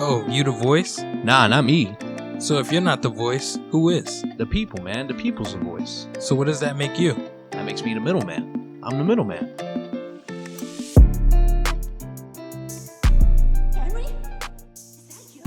Oh, you the voice? Nah, not me. So if you're not the voice, who is? The people, man. The people's the voice. So what does that make you? That makes me the middleman. I'm the middleman. Henry? Is that you?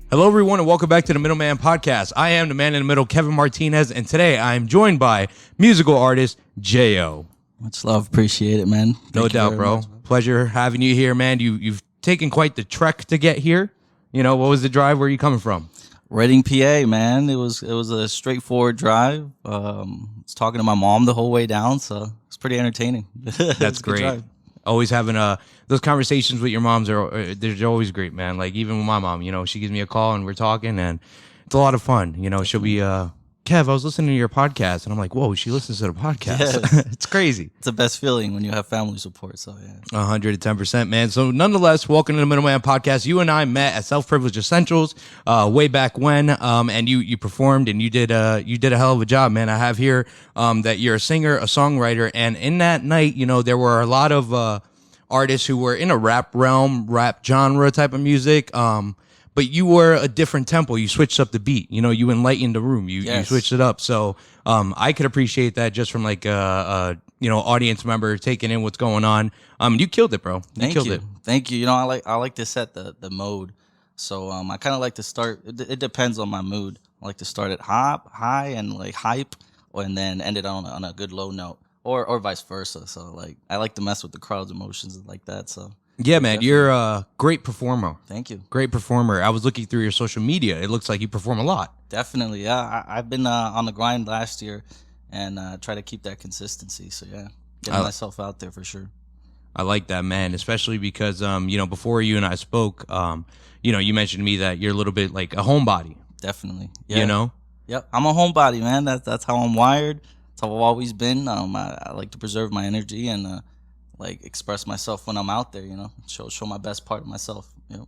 Hello, everyone, and welcome back to the Middleman Podcast. I am the man in the middle, Kevin Martinez, and today I am joined by musical artist Jaeo. Much love, appreciate it, man. No Thank you doubt, very bro. much. Pleasure having you here, man. You've taken quite the trek to get here. You know, what was the drive? Where are you coming from? Reading, PA, man. It was a straightforward drive. I was talking to my mom the whole way down, so it's pretty entertaining. That's great. Always having those conversations with your moms they're always great, man. Like even with my mom, you know, she gives me a call and we're talking, and it's a lot of fun. You know, she'll be Kev, I was listening to your podcast, and I'm like, whoa, she listens to the podcast. Yes. It's crazy. It's the best feeling when you have family support. So yeah, 110%, man. So nonetheless, welcome to the Middleman Podcast. You and I met at Self Privilege Essentials way back when, and you performed and you did a hell of a job, man. I have here that you're a singer, a songwriter, and in that night, you know, there were a lot of artists who were in a rap realm, rap genre type of music. But you were a different tempo. You switched up the beat. You know, you enlightened the room. You switched it up. So I could appreciate that just from like audience member taking in what's going on. You killed it, bro. Thank killed you. it. Thank you. You know, I like to set the mode. So I kind of like to start. It depends on my mood. I like to start at high and like hype, and then end it on a good low note, or vice versa. So like I like to mess with the crowd's emotions and like that. So. Yeah, man, you're a great performer. Thank you. Great performer. I was looking through your social media. It looks like you perform a lot. Definitely, yeah. I've been on the grind last year and try to keep that consistency. So, yeah, getting myself out there for sure. I like that, man, especially because, before you and I spoke, you mentioned to me that you're a little bit like a homebody. Definitely. Yeah. You know? Yep. I'm a homebody, man. That's how I'm wired. That's how I've always been. I like to preserve my energy and express myself when I'm out there, you know, show my best part of myself, you know.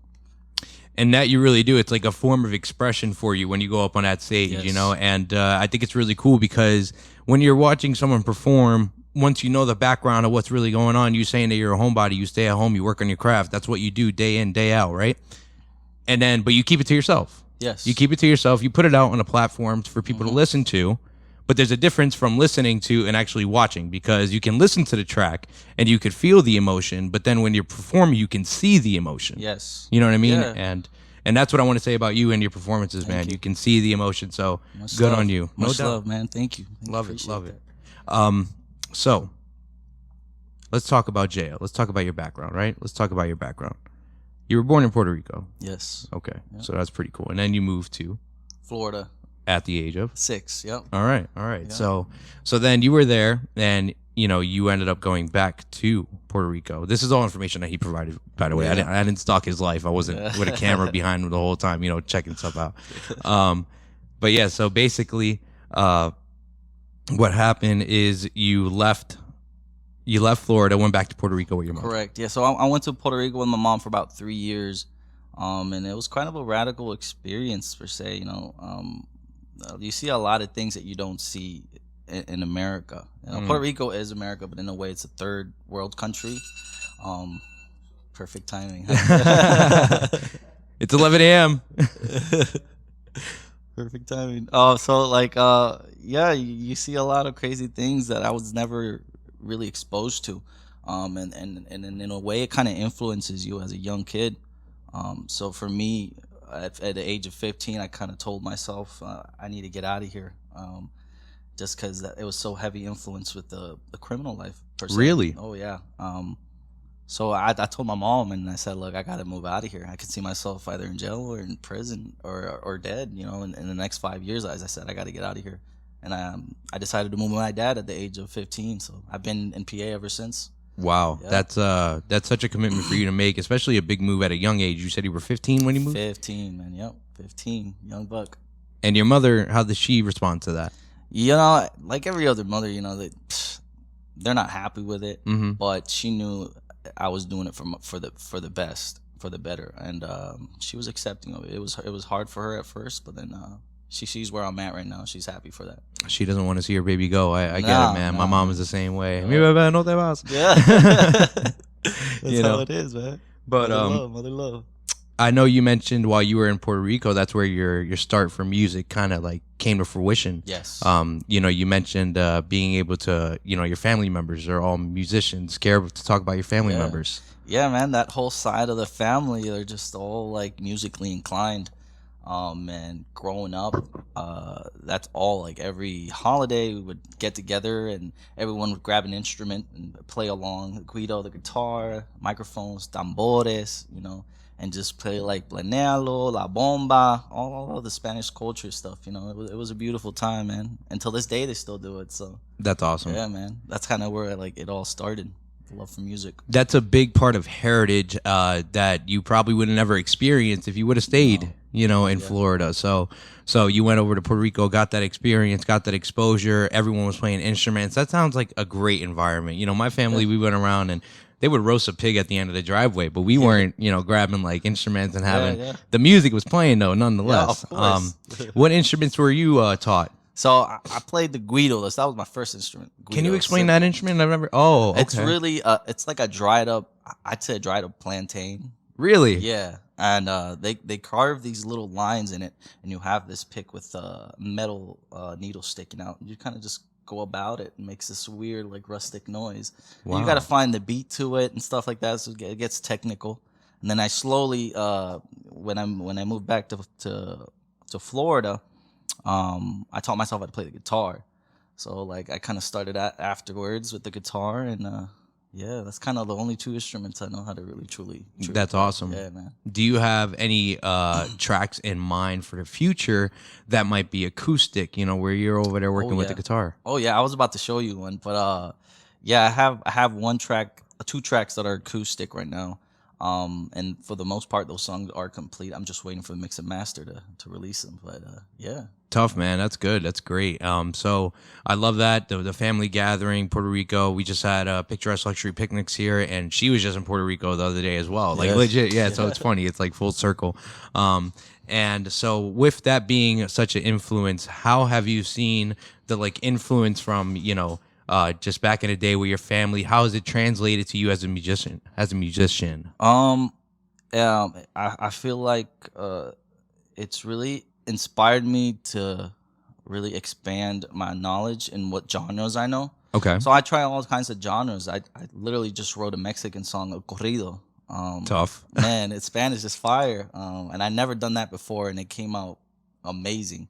And that you really do. It's like a form of expression for you when you go up on that stage, Yes. you know. And I think it's really cool because when you're watching someone perform, once you know the background of what's really going on, you saying that you're a homebody, you stay at home, you work on your craft. That's what you do day in, day out, right? And then, but you keep it to yourself. Yes. You keep it to yourself. You put it out on a platform for people to listen to. But there's a difference from listening to and actually watching, because you can listen to the track and you could feel the emotion, but then when you're performing, you can see the emotion. Yes. You know what I mean? Yeah. And that's what I want to say about you and your performances, man. You can see the emotion, so Much good love. on you. Much doubt. love, man. Thank you. Love it, Appreciate love that. it. So let's talk about Jaeo. Let's talk about your background, right? Let's talk about your background. You were born in Puerto Rico. Yes. Okay, so that's pretty cool. And then you moved to Florida. at the age of 6. Yep. All right. Yeah. So then you were there, and you ended up going back to Puerto Rico. This is all information that he provided, by the way. Yeah. I didn't stalk his life. I wasn't with a camera behind him the whole time, checking stuff out. But yeah, so basically, what happened is you left Florida, went back to Puerto Rico with your mom. Correct. Yeah. So I went to Puerto Rico with my mom for about 3 years, and it was kind of a radical experience per se. You see a lot of things that you don't see in America. Puerto Rico is America, but in a way, it's a third world country. Perfect timing. It's 11 a.m. Perfect timing. You see a lot of crazy things that I was never really exposed to, and in a way, it kind of influences you as a young kid. So for me, at the age of 15, I kind of told myself I need to get out of here, just because it was so heavy influence with the criminal life. Per se. Really? Oh yeah. So I told my mom, and I said, look, I got to move out of here. I could see myself either in jail or in prison or dead. In the next 5 years, as I said, I got to get out of here. And I decided to move with my dad at the age of 15. So I've been in PA ever since. Wow, Yeah. that's such a commitment for you to make, especially a big move at a young age. You said you were 15 when you moved? 15, man. Yep, 15, young buck. And your mother, how did she respond to that? Like every other mother, they're not happy with it, Mm-hmm. but she knew I was doing it for the best, for the better, and she was accepting of it. It was hard for her at first, but then she sees where I'm at right now. She's happy for that. She doesn't want to see her baby go. I get No, it, man. no. My mom is the same way. Mi bebé, no te vas. Yeah. That's You how know? it is, man. But Mother love. I know you mentioned while you were in Puerto Rico, that's where your start for music kind of like came to fruition. Yes. You mentioned being able to, your family members are all musicians, scared to talk about your family Yeah. members. Yeah, man, that whole side of the family, they're just all like musically inclined. And growing up, that's all like every holiday we would get together and everyone would grab an instrument and play along. Guido, the guitar, microphones, tambores, and just play like planealo, la bomba, all of the Spanish culture stuff. It was a beautiful time, man. Until this day, they still do it. So That's awesome. yeah, man, that's kind of where like it all started. The love for music. That's a big part of heritage that you probably would have never experienced if you would have stayed, in Florida. So you went over to Puerto Rico, got that experience, got that exposure. Everyone was playing instruments. That sounds like a great environment. My family, we went around and they would roast a pig at the end of the driveway, but we weren't, grabbing like instruments and having the music was playing though, nonetheless. Yeah, of course. What instruments were you taught? So I played the guido. That was my first instrument. Can you Guido, explain simple. that instrument? I've never. Oh, okay. It's really it's like a dried up. I'd say a dried up plantain. Really? Yeah, and they carve these little lines in it, and you have this pick with metal needle sticking out. You kind of just go about it and makes this weird like rustic noise. And you got to find the beat to it and stuff like that. So it gets technical. And then I slowly when I moved back to Florida, I taught myself how to play the guitar. So like I kind of started afterwards with the guitar, and yeah, that's kind of the only two instruments I know how to really truly That's play. awesome. Yeah, man. Do you have any tracks in mind for the future that might be acoustic? Where you're over there working with the guitar. Oh yeah, I was about to show you one, but yeah, I have one track, two tracks that are acoustic right now. And for the most part, those songs are complete. I'm just waiting for the mix and master to release them. But yeah. Tough, man. That's good. That's great. So I love that the family gathering, Puerto Rico. We just had picturesque luxury picnics here, and she was just in Puerto Rico the other day as well. Like Yes. legit, yeah. So it's funny. It's like full circle. And so with that being such an influence, how have you seen the like influence from just back in the day with your family? How has it translated to you as a musician? I feel like it's really inspired me to really expand my knowledge in what genres I know. Okay. So I try all kinds of genres. I literally just wrote a Mexican song, a corrido. Tough. Man, it's Spanish is fire. And I never done that before, and it came out amazing.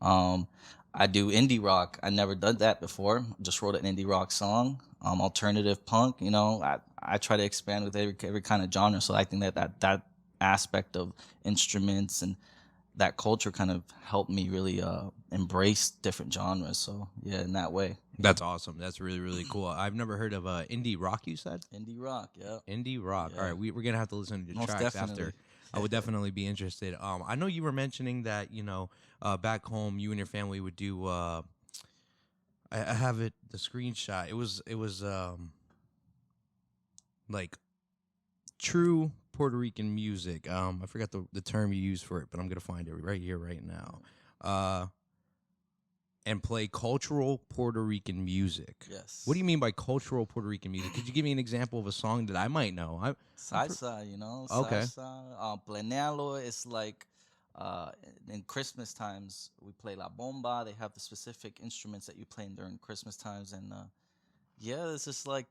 I do indie rock. I never done that before. Just wrote an indie rock song. Alternative punk. I try to expand with every kind of genre. So I think that aspect of instruments and that culture kind of helped me really embrace different genres. So yeah, in that way. That's awesome. That's really, really cool. I've never heard of indie rock, you said? Indie rock, yeah. Indie rock. Yeah. All right, we're going to have to listen to the Most tracks definitely. after. I would definitely be interested. I know you were mentioning that, back home, you and your family would do, I have the screenshot. It was like true Puerto Rican music. I forgot the term you used for it, but I'm going to find it right here, right now. And play cultural Puerto Rican music. Yes. What do you mean by cultural Puerto Rican music? Could you give me an example of a song that I might know? Salsa, Okay. Salsa. Planealo is like in Christmas times we play la bomba. They have the specific instruments that you play during Christmas times, and yeah, this is like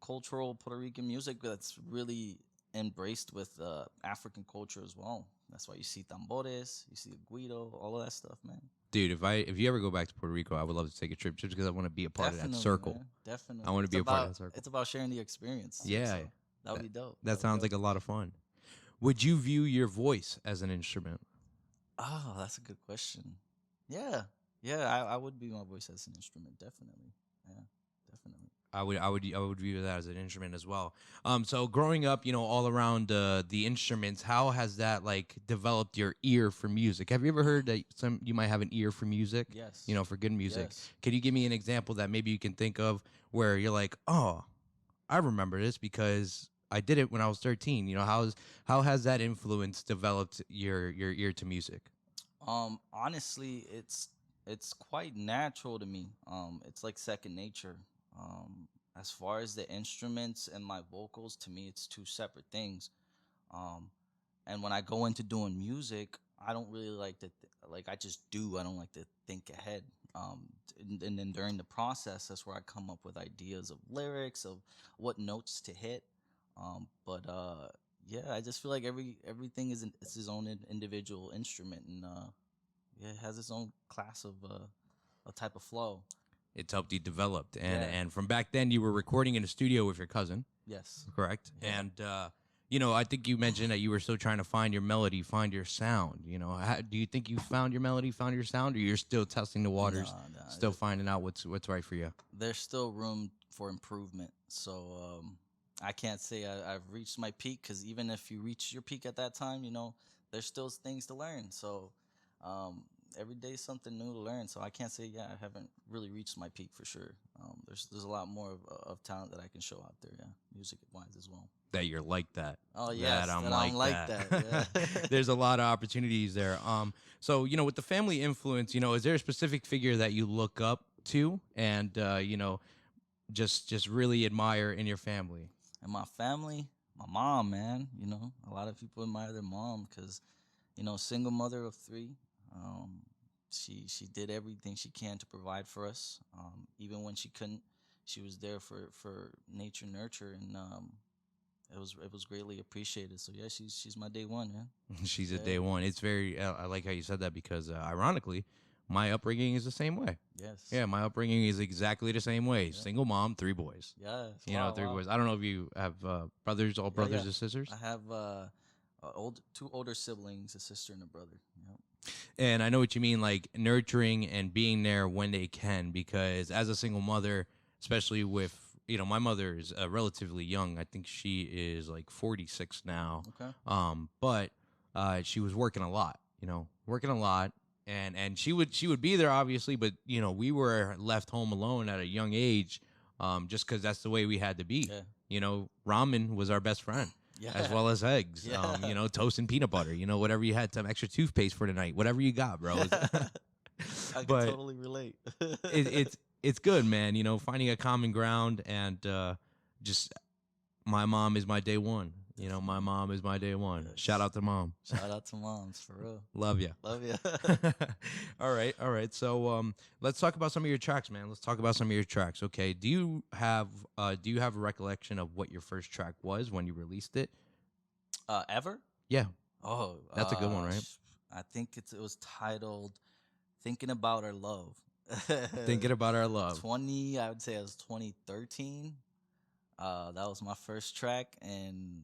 cultural Puerto Rican music that's really embraced with African culture as well. That's why you see tambores, you see guido, all of that stuff, man. Dude, if you ever go back to Puerto Rico, I would love to take a trip just because I want to be a part of that circle. Man. Definitely. I want to be a part of that circle. It's about sharing the experience. Yeah. So that would be dope. That sounds like a lot of fun. Would you view your voice as an instrument? Oh, that's a good question. Yeah. Yeah, I would view my voice as an instrument, definitely. Yeah, definitely. I would view that as an instrument as well. So growing up, all around the instruments, how has that like developed your ear for music? Have you ever heard that you might have an ear for music? Yes. For good music. Yes. Can you give me an example that maybe you can think of where you're like, oh, I remember this because I did it when I was 13. How has that influence developed your ear to music? Honestly, it's quite natural to me. It's like second nature. as far as the instruments and my vocals, to me, it's two separate things. Um, and when I go into doing music, I don't really like to like I just do. I don't like to think ahead. And then during the process, that's where I come up with ideas of lyrics of what notes to hit. But yeah, I just feel like everything is it's his own individual instrument, and yeah, it has its own class of a type of flow. It's helped you develop. Yeah. And from back then, you were recording in a studio with your cousin, Yes. correct? Yeah. And you know, I think you mentioned that you were still trying to find your melody, find your sound. You know, do you think you found your melody, found your sound, or you're still testing the waters, Nah, still finding out what's right for you? there's still room for improvement. So I can't say I've reached my peak, because even if you reach your peak at that time, there's still things to learn. So every day is something new to learn. So I can't say I haven't really reached my peak for sure. There's a lot more of talent that I can show out there, yeah, music wise as well. That you're like that. Oh yes, that I'm that like I'm like that. Yeah. There's a lot of opportunities there. So you know, with the family influence, you know, is there a specific figure that you look up to and you know, just really admire in your family? And my family, my mom, man, a lot of people admire their mom because, single mother of three. She did everything she can to provide for us. Even when she couldn't, she was there for nature nurture, and it was greatly appreciated. So yeah, she's my day one, man. She's a day one. It's very. I like how you said that because ironically, my upbringing is the same way. Yes. Yeah, my upbringing is exactly the same way. Single mom, three boys. Yes. You know, three boys. I don't know if you have brothers, all brothers yeah. or sisters. I have two older siblings, a sister and a brother. Yep. And I know what you mean, like nurturing and being there when they can, because as a single mother, especially with, my mother is relatively young. I think she is like 46 now. Okay. But she was working a lot, working a lot. And she would be there obviously, but we were left home alone at a young age, just because that's the way we had to be. Yeah. Ramen was our best friend. Yeah. As well as eggs, Yeah. Toast and peanut butter, whatever you had, some extra toothpaste for the night, whatever you got, bro. I can But totally relate. It's good, man. Finding a common ground and just my mom is my day one. My mom is my day one. Yes. Shout out to mom. Shout out to moms, for real. Love you. Love you. All right. So let's talk about some of your tracks, man. Let's talk about some of your tracks. Okay. Do you have a recollection of what your first track was when you released it? Ever? Yeah. Oh, That's a good one, right? I think it was titled "Thinking About Our Love." Thinking about our love. I would say it was 2013. That was my first track, and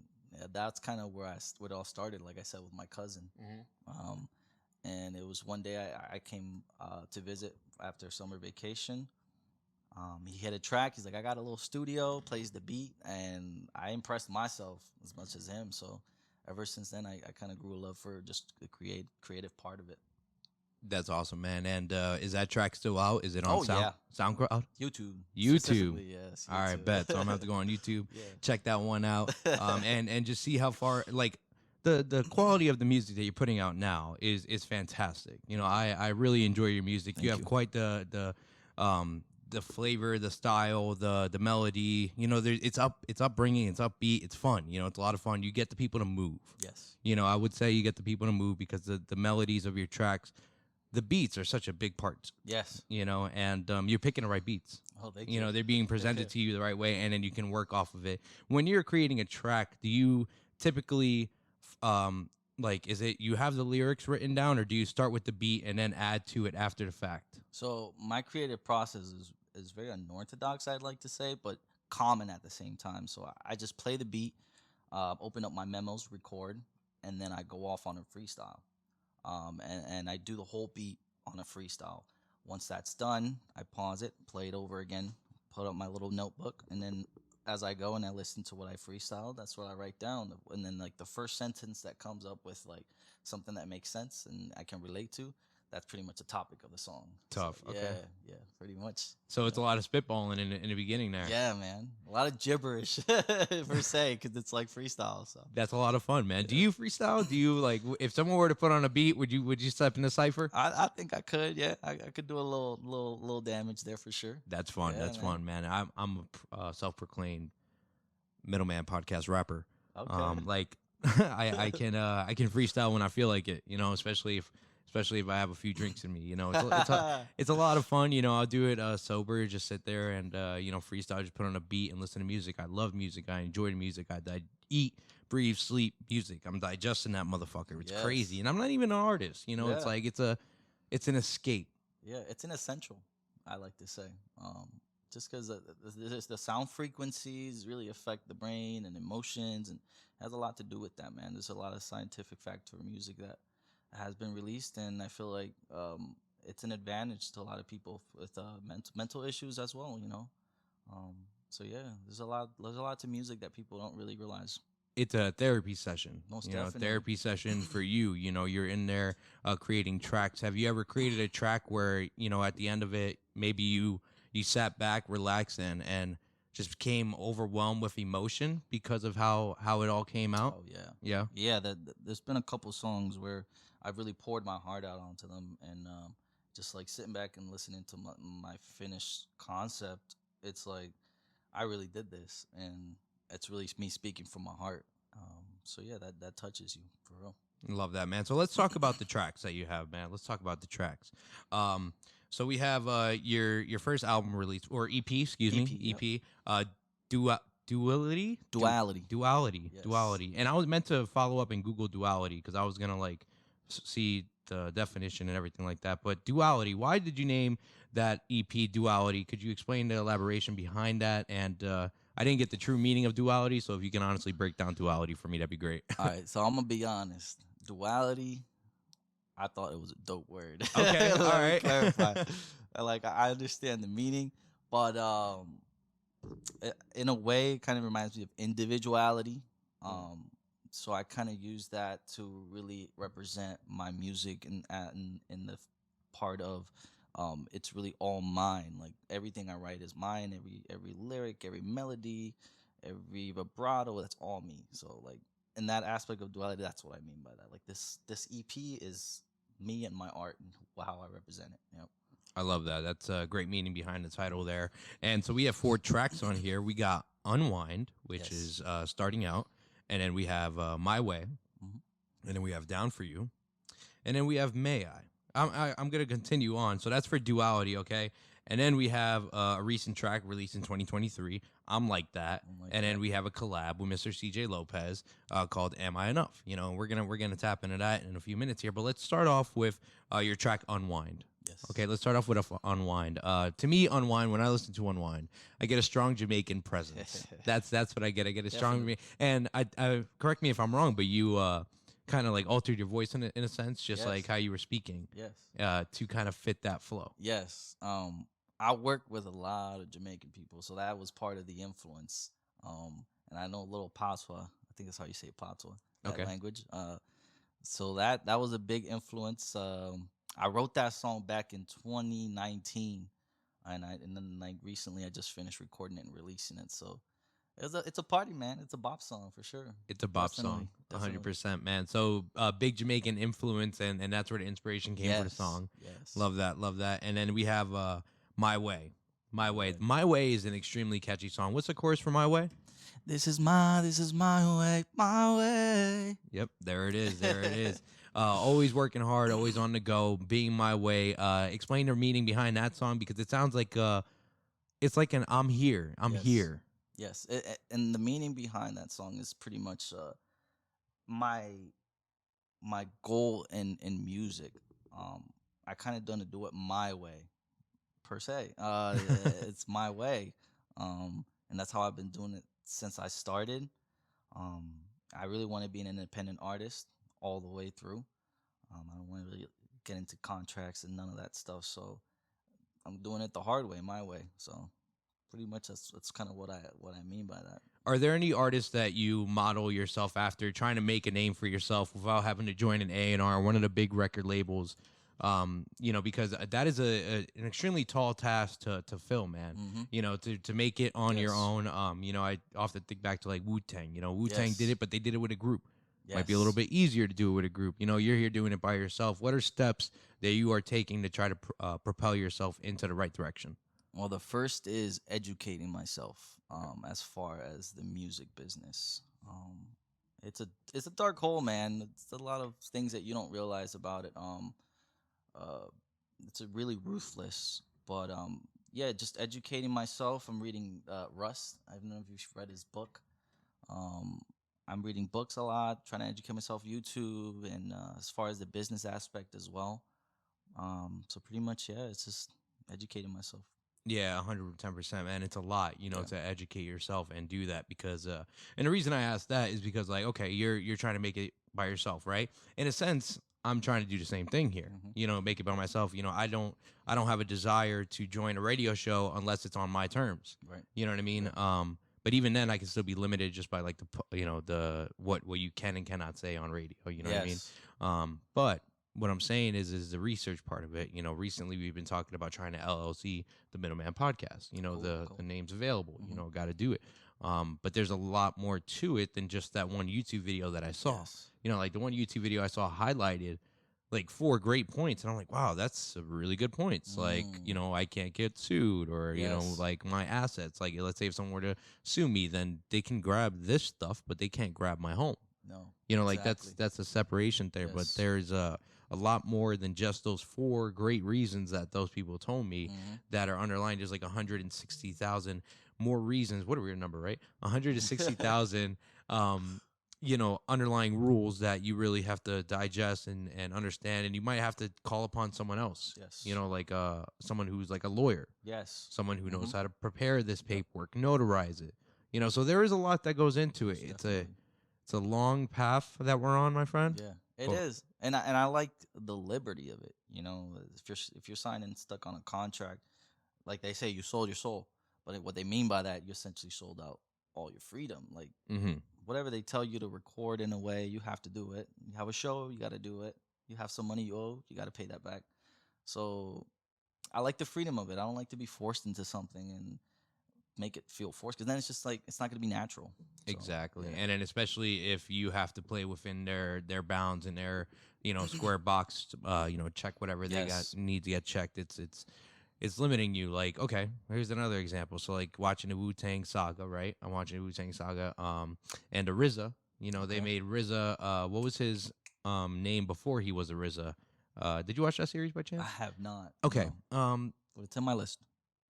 that's kind of where it all started. Like I said, with my cousin. And it was one day I came to visit after summer vacation. He had a track. He's like, I got a little studio, plays the beat, and I impressed myself as much as him. So ever since then, I kind of grew a love for just the creative part of it. That's awesome, man. And is that track still out? Is it on yeah. SoundCloud? YouTube. YouTube. Specifically, yes. All right, YouTube. bet. So I'm gonna have to go on YouTube, Yeah. check that one out, and just see how far, like the quality of the music that you're putting out now is fantastic. I really enjoy your music. You have quite the flavor, the style, the melody. It's upbringing, it's upbeat, it's fun. It's a lot of fun. You get the people to move. Yes. I would say you get the people to move because the melodies of your tracks, the beats are such a big part. Yes. And you're picking the right beats. Oh, thank you. They're being presented to you the right way, and then you can work off of it. When you're creating a track, do you typically, is it you have the lyrics written down, or do you start with the beat and then add to it after the fact? So my creative process is very unorthodox, I'd like to say, but common at the same time. So I just play the beat, open up my memos, record, and then I go off on a freestyle. And I do the whole beat on a freestyle. Once that's done, I pause it, play it over again, put up my little notebook, and then as I go and I listen to what I freestyle, that's what I write down. And then like the first sentence that comes up with like something that makes sense and I can relate to, that's pretty much the topic of the song. Tough, So, okay. Yeah, pretty much. So it's a lot of spitballing in the beginning there. Yeah, man. A lot of gibberish per se, because it's like freestyle. So That's a lot of fun, man. Do you freestyle? Do you like if someone were to put on a beat, would you step in the cipher? I think I could. Yeah, I could do a little damage there for sure. That's fun. Yeah, That's man. fun, man. I'm a self-proclaimed Middleman Podcast rapper. Okay. Like I can freestyle when I feel like it, you know, especially if I have a few drinks in me, you know. It's a lot of fun, you know. I'll do it sober, just sit there and you know, freestyle, just put on a beat and listen to music. I love music. I enjoy the music. I eat, breathe, sleep music. I'm digesting that motherfucker. It's Yes. crazy. And I'm not even an artist, you know. It's Yeah. like it's an escape. Yeah, it's an essential, I like to say. Just because the sound frequencies really affect the brain and emotions, and has a lot to do with that, man. There's a lot of scientific fact for music that has been released, and I feel like it's an advantage to a lot of people with mental issues as well, you know. So yeah, there's a lot to music that people don't really realize. It's a therapy session. Most you know, definitely. therapy session for you. You know, you're in there creating tracks. Have you ever created a track where, you know, at the end of it, maybe you sat back, relaxed, and just became overwhelmed with emotion because of how it all came out? Oh yeah. Yeah. Yeah, there's been a couple songs where I've really poured my heart out onto them, and just like sitting back and listening to my finished concept, it's like I really did this, and it's really me speaking from my heart. So yeah, that touches you for real. Love that, man. So let's talk about the tracks that you have, man. Let's talk about the tracks. So we have your first album release, or EP, excuse me, EP. Duality. Duality. Yes. Duality. And I was meant to follow up and Google Duality because I was gonna like see the definition and everything like that. But Duality, why did you name that EP Duality? Could you explain the elaboration behind that? And I didn't get the true meaning of duality, so if you can honestly break down duality for me, that'd be great. All right, so I'm gonna be honest. Duality, I thought it was a dope word. Okay, all Let me right. clarify. Like I understand the meaning, but in a way, it kind of reminds me of individuality. So I kind of use that to really represent my music and in the part of it's really all mine. Like everything I write is mine. Every lyric, every melody, every vibrato, that's all me. So like in that aspect of duality, that's what I mean by that. Like this EP is me and my art and how I represent it. You know? I love that. That's a great meaning behind the title there. And so we have 4 tracks on here. We got Unwind, which Yes. is starting out. And then we have My Way. Mhm. And then we have Down For You. And then we have May I. I'm going to continue on. So that's for Duality, okay? And then we have a recent track released in 2023, I'm Like That. And then we have a collab with Mr. CJ Lopez called Am I Enough? You know, we're gonna tap into that in a few minutes here. But let's start off with your track Unwind. Yes. Okay, let's start off with Unwind. To me, Unwind, when I listen to Unwind, I get a strong Jamaican presence. That's what I get. I get a strong Jamaican. And I correct me if I'm wrong, but you kind of like altered your voice in a sense, just Yes. like how you were speaking, Yes. to kind of fit that flow. Yes. I work with a lot of Jamaican people, so that was part of the influence. And I know a little patois. I think that's how you say patois, that Okay. language. So that was a big influence. I wrote that song back in 2019, and then like recently I just finished recording it and releasing it. So it's a party, man. It's a bop song for sure. It's a bop song, Definitely. 100%, man. So big Jamaican influence, and that's where the inspiration came for the song. Yes. Love that. And then we have My Way. My Way is an extremely catchy song. What's the chorus for My Way? This is my way, my way. Yep, there it is. Always working hard, always on the go, being my way. Explain the meaning behind that song, because it sounds like it's like an I'm here. Yes. Here. Yes, and the meaning behind that song is pretty much my goal in music. I kind of done to do it my way, per se. It's my way, and that's how I've been doing it since I started. I really want to be an independent artist all the way through. I don't want to really get into contracts and none of that stuff. So I'm doing it the hard way, my way. So pretty much that's kind of what I mean by that. Are there any artists that you model yourself after, trying to make a name for yourself without having to join an A&R, one of the big record labels? Because that is an extremely tall task to fill, man. To make it on your Yes. own. I often think back to like Wu-Tang. Wu-Tang Yes. did it, but they did it with a group. Might be a Yes. little bit easier to do it with a group. You're here doing it by yourself. What are steps that you are taking to try to propel yourself into the right direction? Well, the first is educating myself as far as the music business. It's a dark hole, man. It's a lot of things that you don't realize about it. Uh, it's a really ruthless, but yeah, just educating myself. I'm reading Russ. I don't know if you've read his book. Um, I'm reading books a lot, trying to educate myself, YouTube, and as far as the business aspect as well. So pretty much, yeah, it's just educating myself. Yeah, 110%, man. It's a lot, Yeah. to educate yourself and do that because, and the reason I asked that is because, like, okay, you're trying to make it by yourself, right? In a sense, I'm trying to do the same thing here. Make it by myself. I don't have a desire to join a radio show unless it's on my terms. Right. You know what I mean? But even then, I can still be limited just by like the what you can and cannot say on radio. You know what I mean? Yes. But what I'm saying is the research part of it. Recently we've been talking about trying to LLC the Middleman Podcast. The name's available. Got to do it. But there's a lot more to it than just that one YouTube video that I saw. Yes. Like the one YouTube video I saw highlighted like 4 great points, and I'm like, wow, that's a really good points. Like, I can't get sued, or Yes. like my assets. Like, let's say if someone were to sue me, then they can grab this stuff, but they can't grab my home. No. Like exactly. that's a separation there. But Yes. there's a lot more than just those 4 great reasons that those people told me that are underlined. There's like 160,000 more reasons. What are we number, right? 160,000 underlying rules that you really have to digest and understand, and you might have to call upon someone else. Yes. Like someone who's like a lawyer, Yes. someone who knows how to prepare this paperwork, notarize it. So there is a lot that goes into it. It's a long path that we're on, my friend. Yeah, it Cool. is, and I like the liberty of it. If you're signing stuck on a contract, like they say, you sold your soul. But what they mean by that, you essentially sold out all your freedom. Like whatever they tell you to record in a way, you have to do it. You have a show, you got to do it. You have some money you owe, you got to pay that back. So I like the freedom of it. I don't like to be forced into something and make it feel forced, because then it's just like it's not going to be natural. So, Exactly. yeah. And then especially if you have to play within their bounds and their, square box, check whatever they Yes. need to get checked. It's limiting you. Like, okay, here's another example. So like watching the Wu-Tang Saga, right? I'm watching the Wu-Tang Saga, and the RZA, they made RZA, what was his name before he was a RZA? Did you watch that series by I chance? have not. Okay. no. But it's in my list.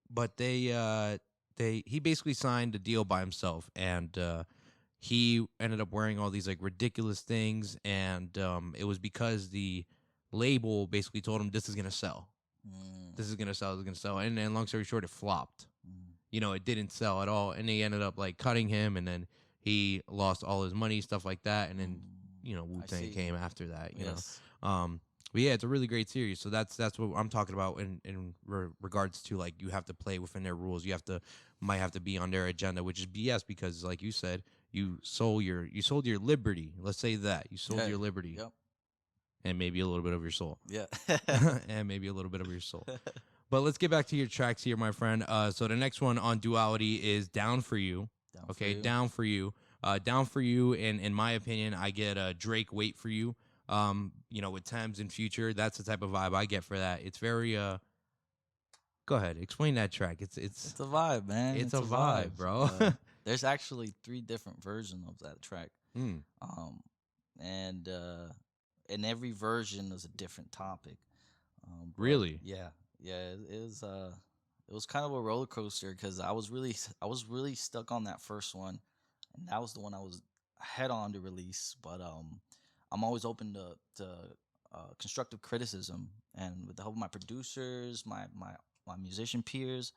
But he basically signed a deal by himself, and he ended up wearing all these like ridiculous things, and it was because the label basically told him this is gonna sell, this is gonna sell, and then long story short, it flopped. It didn't sell at all, and they ended up like cutting him, and then he lost all his money, stuff like that, and then Wu-Tang see. came after that. Yes. But yeah, it's a really great series. So that's what I'm talking about in regards to like you have to play within their rules. You might have to be on their agenda, which is BS because like you said, you sold your liberty. Let's say that you sold Yeah. your liberty Yep. and maybe a little bit of your soul, Yeah. and maybe a little bit of your soul. But let's get back to your tracks here, my friend. So the next one on Duality is "Down for You." Down for Okay, You. "Down for You." "Down for You," and in my opinion, I get Drake "Wait for You." With Thames and Future, that's the type of vibe I get for that. It's very go ahead, explain that track. It's It's a vibe, man. It's a vibe, bro. There's actually 3 different versions of that track. Mm. And in every version is a different topic. But Really? Yeah. Yeah. It was kind of a roller coaster because I was really stuck on that first one, and that was the one I was head on to release. But I'm always open to constructive criticism, and with the help of my producers, my musician peers,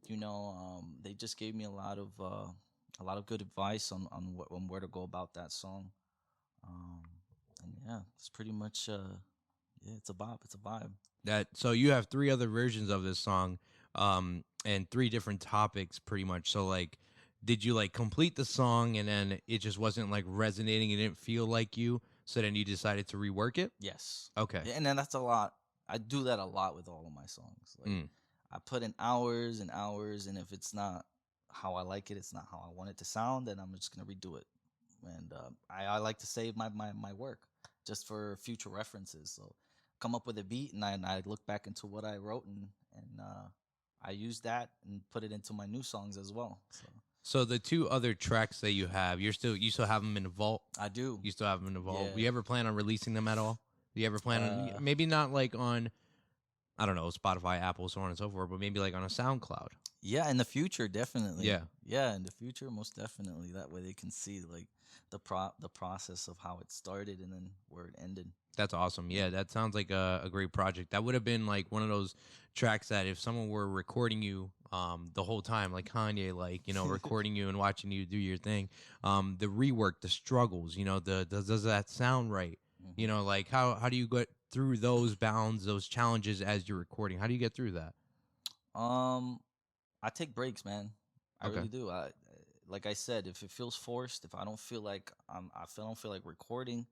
they just gave me a lot of good advice on where to go about that song. And yeah, it's pretty much it's a vibe. It's a vibe. So you have 3 other versions of this song, and 3 different topics, pretty much. So like, did you like complete the song and then it just wasn't like resonating? It didn't feel like you. So then you decided to rework it. Yes. Okay. Yeah, and then that's a lot. I do that a lot with all of my songs. Like Mm. I put in hours and hours, and if it's not how I like it, it's not how I want it to sound, then I'm just gonna redo it. And I like to save my work just for future references. So come up with a beat, and I look back into what I wrote, and I use that and put it into my new songs as well. So So the two other tracks that you have, you still have them in the vault. I do. You still have them in the vault. Yeah. Do you ever plan on releasing them at all? Do you ever plan on maybe not like on, I don't know, Spotify, Apple, so on and so forth, but maybe like on a SoundCloud? Yeah, in the future, definitely. Yeah. Yeah, in the future, most definitely. That way they can see like the process of how it started and then where it ended. That's awesome. Yeah, that sounds like a great project. That would have been like one of those tracks that if someone were recording you the whole time, like Kanye, like, you know, recording you and watching you do your thing, the rework, the struggles, you know, does that sound right? You know, like how do you get through those bounds, those challenges as you're recording? How do you get through that? I take breaks, man. I Okay. really do. Like I said, if it feels forced, if I don't feel like don't feel like recording,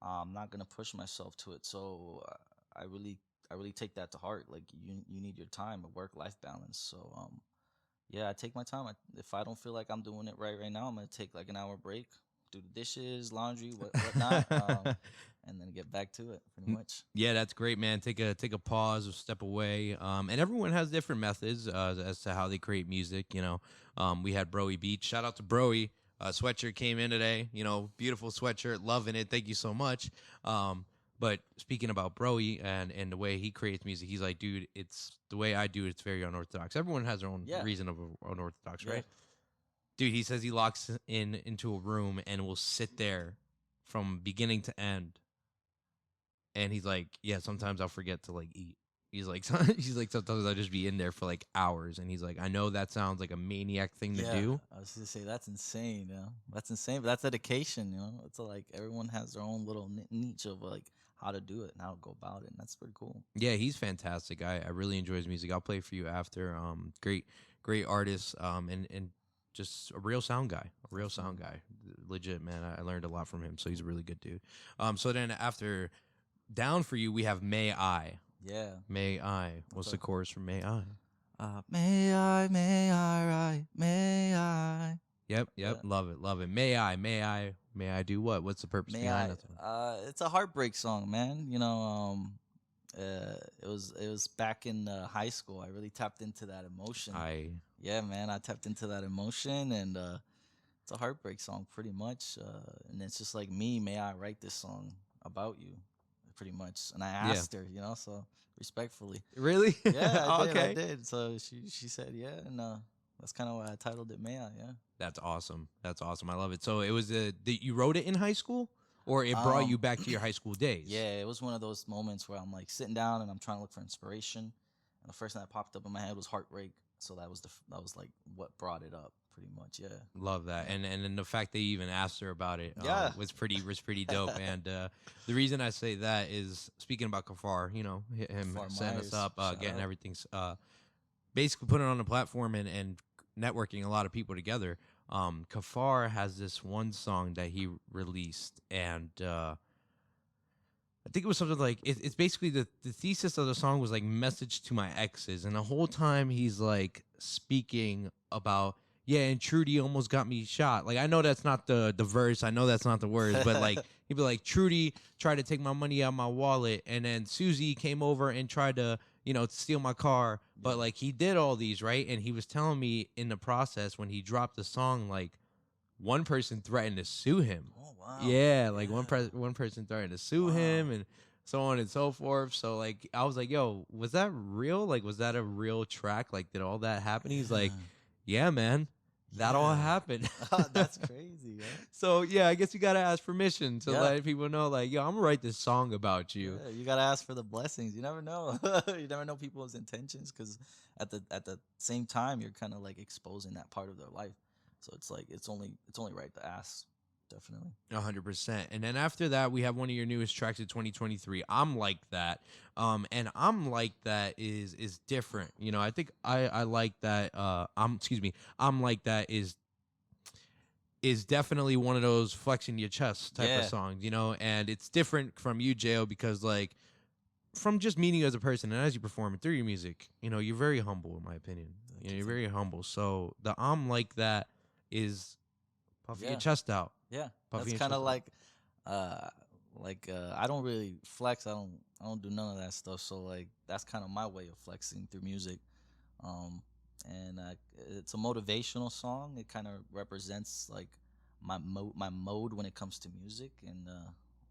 I'm not gonna push myself to it. So I really take that to heart. Like you need your time, a work life balance. So yeah, I take my time. If I don't feel like I'm doing it right now, I'm gonna take like an hour break, do the dishes, laundry, whatnot, and then get back to it. Pretty much. Yeah, that's great, man. Take a pause, a step away. And everyone has different methods as to how they create music. You know, we had Broy Beach. Shout out to Broy. Sweatshirt came in today. You know, beautiful sweatshirt, loving it. Thank you so much. But speaking about Broy and the way he creates music, he's like, dude, it's the way I do it. It's very unorthodox. Everyone has their own Yeah. reason of unorthodox, Yeah. right? Dude, he says he locks into a room and will sit there from beginning to end. And he's like, yeah, sometimes I'll forget to like eat. He's like, sometimes I'll just be in there for like hours. And he's like, I know that sounds like a maniac thing to do. I was gonna say that's insane. That's insane. But that's dedication. It's like everyone has their own little niche of like how to do it and how to go about it, and that's pretty cool. Yeah, he's fantastic. I really enjoy his music. I'll play for you after. Great artist. And just a real sound guy. A real sound guy. Legit, man. I learned a lot from him. So he's a really good dude. So then after Down for You, we have May I. Yeah. May I. What's the chorus for May I? May I, right? May I? Yep. Yeah. Love it. May I do what? What's the purpose May I? behind that? It's a heartbreak song, man. It was back in high school. I really tapped into that emotion. Yeah, man. I tapped into that emotion, and it's a heartbreak song, pretty much. And it's just like me. May I write this song about you? Pretty much. And I asked her, so respectfully. Really? Yeah, I did. Okay. I did. So she said, yeah, and that's kind of why I titled it May I, yeah. That's awesome. I love it. So it was you wrote it in high school, or it brought you back to your high school days? Yeah, it was one of those moments where I'm like sitting down and I'm trying to look for inspiration, and the first thing that popped up in my head was heartbreak. So that was like what brought it up, pretty much. Yeah. Love that, and then the fact that you even asked her about it, Yeah. was pretty dope. And the reason I say that is speaking about Kafar, him Kafar setting us Myers, up, shout getting out. everything, basically putting it on the platform and networking a lot of people together. Kafar has this one song that he released, and I think it was something like it's basically the thesis of the song was like message to my exes, and the whole time he's like speaking about, yeah, and Trudy almost got me shot. Like, I know that's not the verse, I know that's not the words, but like he'd be like, Trudy tried to take my money out of my wallet, and then Susie came over and tried to steal my car, but like he did all these, right? And he was telling me in the process when he dropped the song, like one person threatened to sue him. Oh wow. Yeah, like one person threatened to sue him and so on and so forth. So like I was like, yo, was that real? Like, was that a real track? Like, did all that happen? He's like, yeah, man, that all happened. That's crazy, man. So yeah, I guess you gotta ask permission to let people know, like, yo, I'm gonna write this song about you. Yeah, you gotta ask for the blessings. You never know. You never know people's intentions, because at the same time you're kind of like exposing that part of their life. So it's like it's only right to ask. Definitely. 100%. And then after that, we have one of your newest tracks of 2023. I'm Like That. And I'm Like That is different. I think I like that. I'm Like That is definitely one of those flexing your chest type of songs, and it's different from you, Jaeo, because like from just meeting you as a person and as you perform and through your music, you're very humble, in my opinion. You're very humble. So the like that is puffing your chest out. Yeah, Puffing that's your kind of chest like I don't really flex. I don't do none of that stuff. So like that's kind of my way of flexing through music. And it's a motivational song. It kind of represents like my mode when it comes to music and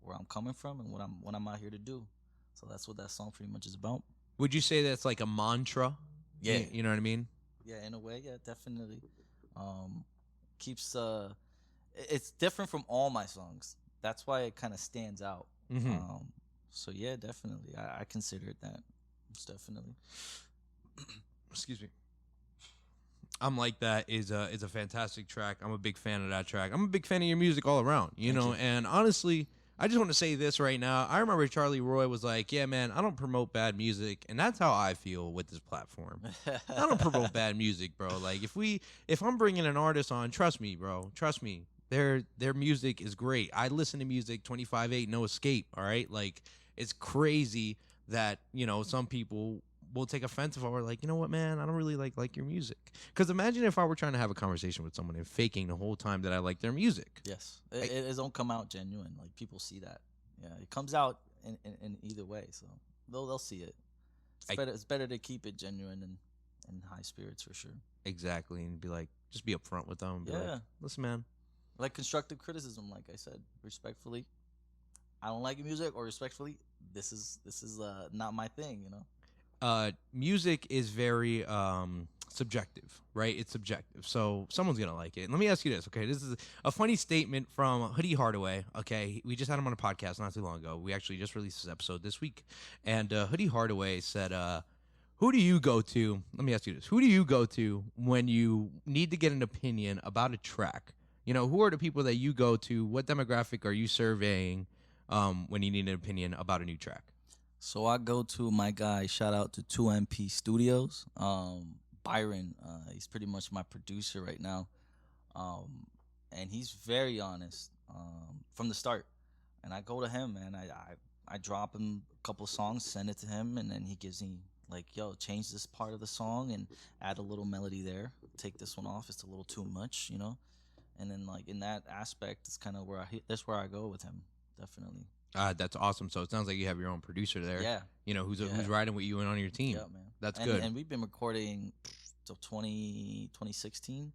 where I'm coming from and what I'm out here to do. So that's what that song pretty much is about. Would you say that's like a mantra? Yeah. You know what I mean? Yeah, in a way, yeah, definitely. Keeps it's different from all my songs. That's why it kind of stands out. Mm-hmm. So yeah, definitely, I consider it that. It's definitely. Excuse me. I'm like that is a fantastic track. I'm a big fan of that track. I'm a big fan of your music all around, you know. And honestly, I just want to say this right now. I remember Charlie Roy was like, "Yeah, man, I don't promote bad music," and that's how I feel with this platform. I don't promote bad music, bro. Like if I'm bringing an artist on, trust me, bro. Trust me. Their music is great. I listen to music 25/8, no escape. All right, like it's crazy that some people will take offense if I were like, you know what, man, I don't really like your music. Because imagine if I were trying to have a conversation with someone and faking the whole time that I like their music. Yes, it don't come out genuine. Like people see that. Yeah, it comes out in either way. So they'll see it. It's better to keep it genuine and in high spirits for sure. Exactly, and be like, just be upfront with them. Be like, listen, man. Like constructive criticism, like I said, respectfully. I don't like your music, or respectfully, this is not my thing. Music is very subjective, right? It's subjective. So someone's going to like it. And let me ask you this, okay? This is a funny statement from Hoodie Hardaway, okay? We just had him on a podcast not too long ago. We actually just released this episode this week. And Hoodie Hardaway said, who do you go to? Let me ask you this. Who do you go to when you need to get an opinion about a track? Who are the people that you go to? What demographic are you surveying when you need an opinion about a new track? So I go to my guy, shout out to 2MP Studios. Byron, he's pretty much my producer right now. And he's very honest from the start. And I go to him, man. I drop him a couple of songs, send it to him, and then he gives me like, yo, change this part of the song and add a little melody there. Take this one off. It's a little too much, And then like in that aspect, it's kind of that's where I go with him, definitely. That's awesome. So it sounds like you have your own producer there. Yeah. Who's riding with you and on your team. Yeah, man. That's good. And we've been recording till 2016.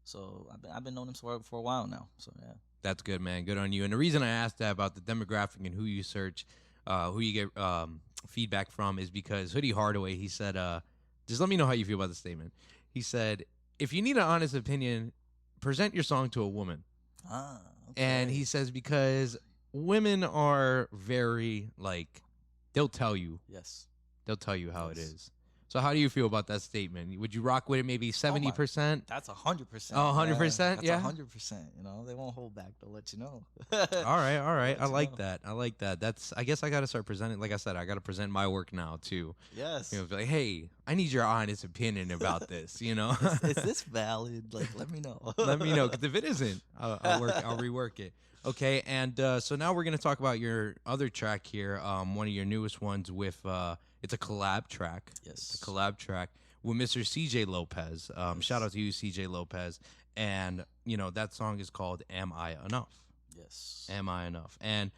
So I've been knowing him for a while now. So yeah. That's good, man. Good on you. And the reason I asked that about the demographic and who you search, who you get feedback from is because Hoodie Hardaway, he said, just let me know how you feel about the statement. He said, if you need an honest opinion, present your song to a woman. Okay. And he says, because women are very they'll tell you. Yes. They'll tell you how it is. So how do you feel about that statement? Would you rock with it maybe 70%? That's 100%. Oh, 100%? Yeah. That's 100%. They won't hold back. They'll let you know. All right. I like that. I guess I got to start presenting. Like I said, I got to present my work now too. Yes. Be like, hey, I need your honest opinion about this. Is this valid? Like, let me know. Let me know, because if it isn't, I'll rework it. Okay, and so now we're gonna talk about your other track here. One of your newest ones with it's a collab track. Yes, it's a collab track with Mr. CJ Lopez. Shout out to you, CJ Lopez. And that song is called "Am I Enough?" Yes, "Am I Enough?" And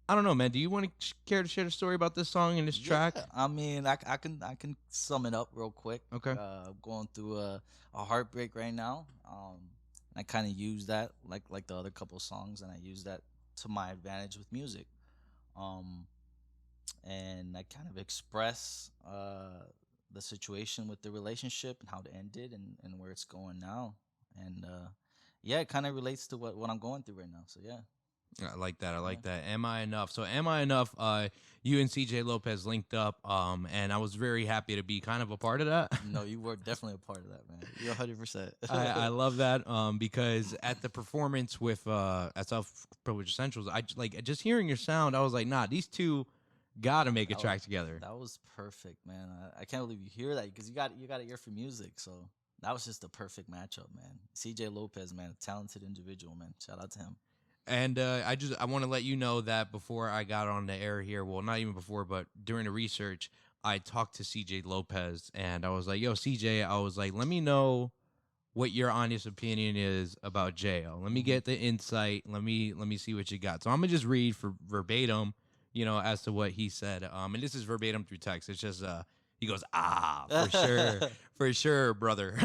I don't know, man. Do you want to care to share the story about this song and this track? I mean, I can sum it up real quick. Okay. Going through a heartbreak right now. I kind of use that like the other couple songs, and I use that to my advantage with music. And I kind of express the situation with the relationship and how it ended and where it's going now. And it kind of relates to what I'm going through right now. So yeah. I like that. Am I Enough? So Am I Enough? You and CJ Lopez linked up, and I was very happy to be kind of a part of that. No, you were definitely a part of that, man. You're 100%. I love that because at the performance with at Self Privilege Essentials, I just hearing your sound, I was like, nah, these two gotta make a track together. That was perfect, man. I can't believe you hear that, because you got an ear for music, so that was just the perfect matchup, man. CJ Lopez, man, a talented individual, man. Shout out to him. And I want to let you know that before I got on the air here, well, not even before, but during the research, I talked to CJ Lopez, and I was like, "Yo, CJ," I was like, "Let me know what your honest opinion is about Jaeo. Let me get the insight. Let me see what you got." So I'm gonna just read for verbatim, as to what he said. And this is verbatim through text. It's just he goes, for sure, for sure, brother.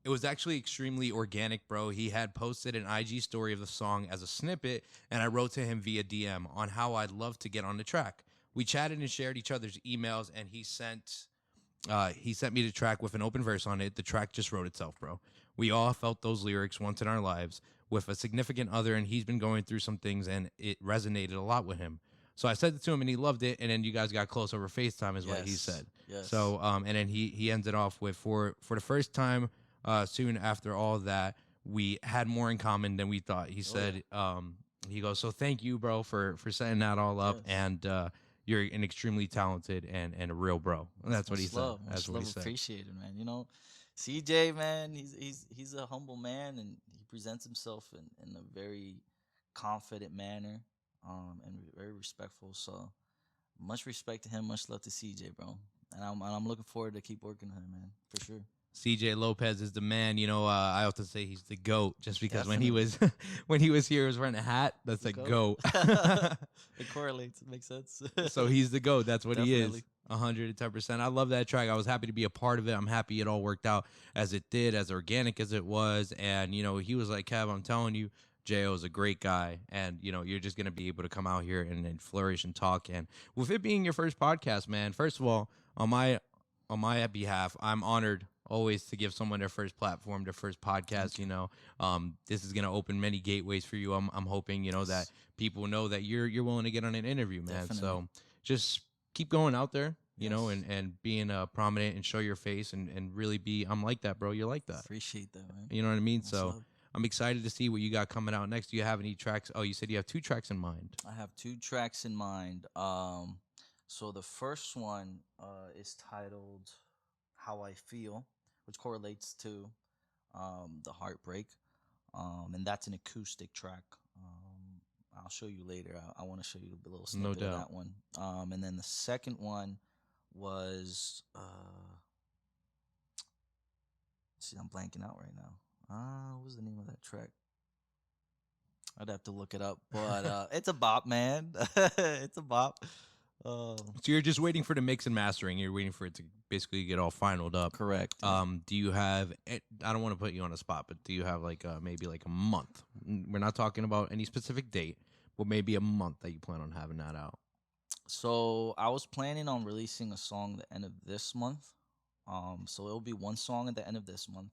It was actually extremely organic, bro. He had posted an IG story of the song as a snippet, and I wrote to him via DM on how I'd love to get on the track. We chatted and shared each other's emails, and he sent me the track with an open verse on it. The track just wrote itself, bro. We all felt those lyrics once in our lives with a significant other, and he's been going through some things, and it resonated a lot with him. So I said it to him, and he loved it. And then you guys got close over FaceTime, is what he said. Yes. So, and then he ended off with for the first time, soon after all that, we had more in common than we thought. He said, he goes, "So thank you, bro, for setting that all up, and you're an extremely talented and a real bro." And that's what he said. That's what he said. Appreciated, man. CJ, man, he's a humble man, and he presents himself in a very confident manner, and very respectful. So much respect to him, much love to CJ, bro. And I'm looking forward to keep working with him, man, for sure. CJ Lopez is the man. I often say he's the GOAT just because when he was here, he was wearing a hat. That's a GOAT. It correlates. It makes sense. So he's the GOAT. That's what he Definitely. is. 110%. I love that track. I was happy to be a part of it. I'm happy it all worked out as it did, as organic as it was. And, he was like, "Kev, I'm telling you, Jaeo is a great guy, and you're just gonna be able to come out here and flourish and talk." And with it being your first podcast, man, first of all, on my behalf, I'm honored always to give someone their first platform, their first podcast. This is gonna open many gateways for you. I'm hoping that people know that you're willing to get on an interview, man. Definitely. So just keep going out there, and being prominent and show your face and really be. I'm like that, bro. You're like that. Appreciate that, man. You know what I mean? So love. I'm excited to see what you got coming out next. Do you have any tracks? Oh, you said you have 2 tracks in mind. I have 2 tracks in mind. So the first one is titled "How I Feel," which correlates to the heartbreak, and that's an acoustic track. I'll show you later. I want to show you a little snippet of that one. And then the second one was see, I'm blanking out right now. What was the name of that track? I'd have to look it up, but it's a bop, man. It's a bop. So you're just waiting for the mix and mastering. You're waiting for it to basically get all finalized up. Correct. Do you have? I don't want to put you on the spot, but do you have maybe a month? We're not talking about any specific date, but maybe a month that you plan on having that out. So I was planning on releasing a song at the end of this month. So it'll be 1 song at the end of this month,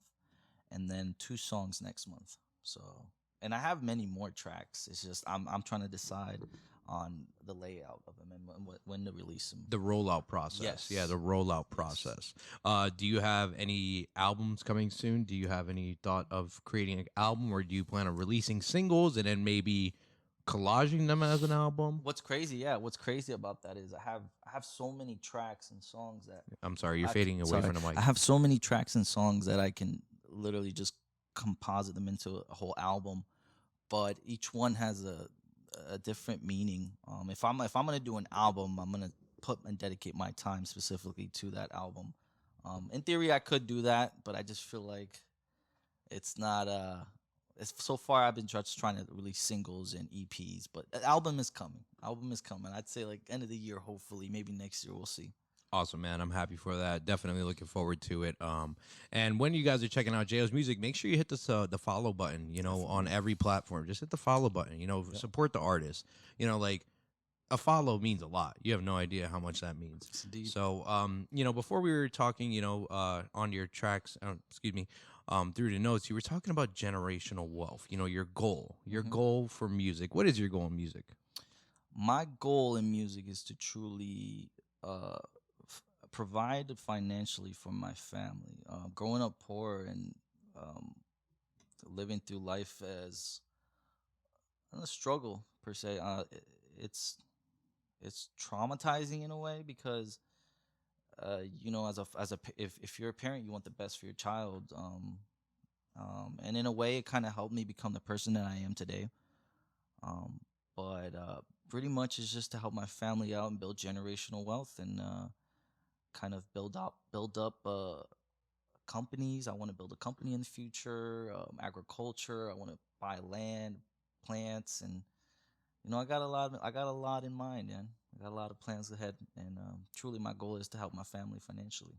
and then 2 songs next month. So, and I have many more tracks. It's just I'm trying to decide on the layout of them and when to release them. The rollout process. Yes. Yeah, the rollout process. Do you have any albums coming soon? Do you have any thought of creating an album, or do you plan on releasing singles and then maybe collaging them as an album? What's crazy about that is I have so many tracks and songs that I'm sorry, you're fading away from the mic. I have so many tracks and songs that I can literally just composite them into a whole album, but each one has a different meaning. If I'm gonna do an album, I'm gonna put and dedicate my time specifically to that album. In theory, I could do that, but I just feel like it's not. So far, I've been just trying to release singles and EPs, but an album is coming. I'd say end of the year, hopefully, maybe next year. We'll see. Awesome, man. I'm happy for that. Definitely looking forward to it. And when you guys are checking out Jaeo's music, make sure you hit this the follow button, on every platform. Just hit the follow button, support the artist. A follow means a lot. You have no idea how much that means. Yes, indeed. So, before we were talking, on your tracks, through the notes, you were talking about generational wealth, your goal for music. What is your goal in music? My goal in music is to truly provide financially for my family. Growing up poor and living through life as a struggle per se, it's traumatizing in a way because if you're a parent, you want the best for your child. And in a way, it kind of helped me become the person that I am today. Um, but pretty much it's just to help my family out and build generational wealth and kind of build up companies. I want to build a company in the future, agriculture. I want to buy land, plants, and I got a lot in mind, man. I got a lot of plans ahead, and truly, my goal is to help my family financially.